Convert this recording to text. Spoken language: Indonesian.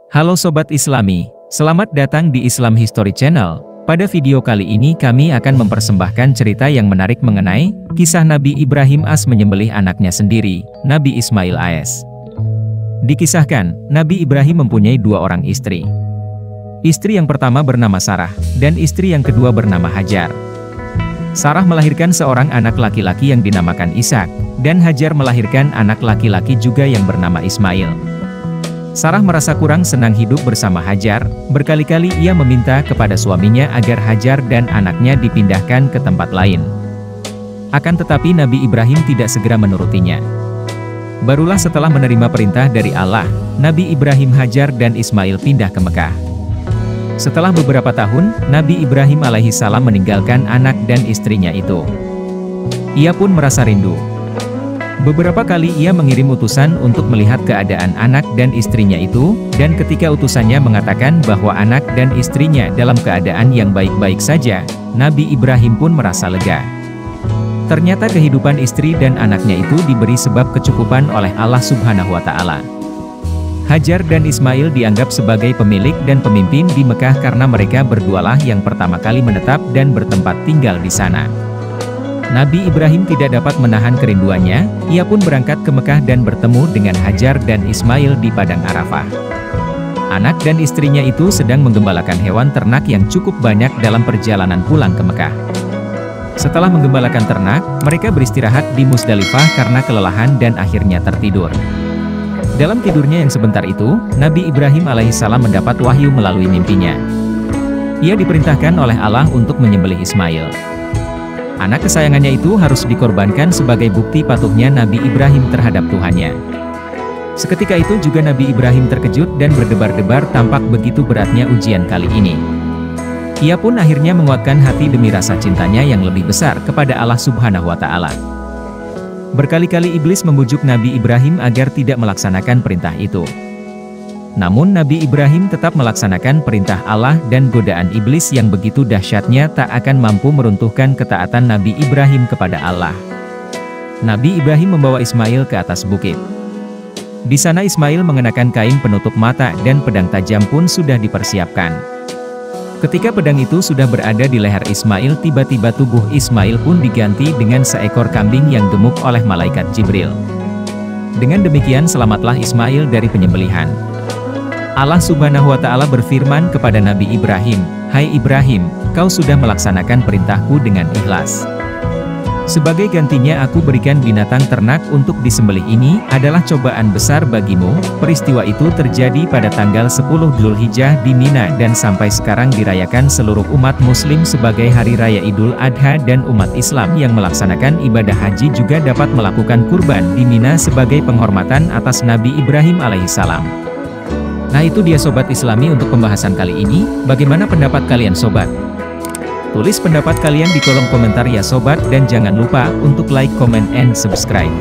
Halo Sobat Islami, selamat datang di Islam History Channel. Pada video kali ini kami akan mempersembahkan cerita yang menarik mengenai kisah Nabi Ibrahim AS menyembelih anaknya sendiri, Nabi Ismail AS. Dikisahkan, Nabi Ibrahim mempunyai dua orang istri. Istri yang pertama bernama Sarah, dan istri yang kedua bernama Hajar. Sarah melahirkan seorang anak laki-laki yang dinamakan Ishak, dan Hajar melahirkan anak laki-laki juga yang bernama Ismail. Sarah merasa kurang senang hidup bersama Hajar, berkali-kali ia meminta kepada suaminya agar Hajar dan anaknya dipindahkan ke tempat lain. Akan tetapi Nabi Ibrahim tidak segera menurutinya. Barulah setelah menerima perintah dari Allah, Nabi Ibrahim, Hajar dan Ismail pindah ke Mekah. Setelah beberapa tahun, Nabi Ibrahim alaihissalam meninggalkan anak dan istrinya itu. Ia pun merasa rindu. Beberapa kali ia mengirim utusan untuk melihat keadaan anak dan istrinya itu, dan ketika utusannya mengatakan bahwa anak dan istrinya dalam keadaan yang baik-baik saja, Nabi Ibrahim pun merasa lega. Ternyata kehidupan istri dan anaknya itu diberi sebab kecukupan oleh Allah Subhanahu wa Ta'ala. Hajar dan Ismail dianggap sebagai pemilik dan pemimpin di Mekah karena mereka berdualah yang pertama kali menetap dan bertempat tinggal di sana. Nabi Ibrahim tidak dapat menahan kerinduannya, ia pun berangkat ke Mekah dan bertemu dengan Hajar dan Ismail di Padang Arafah. Anak dan istrinya itu sedang menggembalakan hewan ternak yang cukup banyak dalam perjalanan pulang ke Mekah. Setelah menggembalakan ternak, mereka beristirahat di Musdalifah karena kelelahan dan akhirnya tertidur. Dalam tidurnya yang sebentar itu, Nabi Ibrahim alaihissalam mendapat wahyu melalui mimpinya. Ia diperintahkan oleh Allah untuk menyembelih Ismail. Anak kesayangannya itu harus dikorbankan sebagai bukti patuhnya Nabi Ibrahim terhadap Tuhannya. Seketika itu juga Nabi Ibrahim terkejut dan berdebar-debar tampak begitu beratnya ujian kali ini. Ia pun akhirnya menguatkan hati demi rasa cintanya yang lebih besar kepada Allah Subhanahu wa Ta'ala. Berkali-kali iblis membujuk Nabi Ibrahim agar tidak melaksanakan perintah itu. Namun Nabi Ibrahim tetap melaksanakan perintah Allah dan godaan iblis yang begitu dahsyatnya tak akan mampu meruntuhkan ketaatan Nabi Ibrahim kepada Allah. Nabi Ibrahim membawa Ismail ke atas bukit. Di sana Ismail mengenakan kain penutup mata dan pedang tajam pun sudah dipersiapkan. Ketika pedang itu sudah berada di leher Ismail, tiba-tiba tubuh Ismail pun diganti dengan seekor kambing yang gemuk oleh malaikat Jibril. Dengan demikian selamatlah Ismail dari penyembelihan. Allah Subhanahu wa Ta'ala berfirman kepada Nabi Ibrahim, "Hai Ibrahim, kau sudah melaksanakan perintahku dengan ikhlas. Sebagai gantinya aku berikan binatang ternak untuk disembelih. Ini adalah cobaan besar bagimu." Peristiwa itu terjadi pada tanggal 10 Dzulhijjah di Mina dan sampai sekarang dirayakan seluruh umat muslim sebagai Hari Raya Idul Adha, dan umat Islam yang melaksanakan ibadah haji juga dapat melakukan kurban di Mina sebagai penghormatan atas Nabi Ibrahim alaihissalam. Nah, itu dia Sobat Islami untuk pembahasan kali ini. Bagaimana pendapat kalian Sobat? Tulis pendapat kalian di kolom komentar ya Sobat, dan jangan lupa untuk like, comment, and subscribe.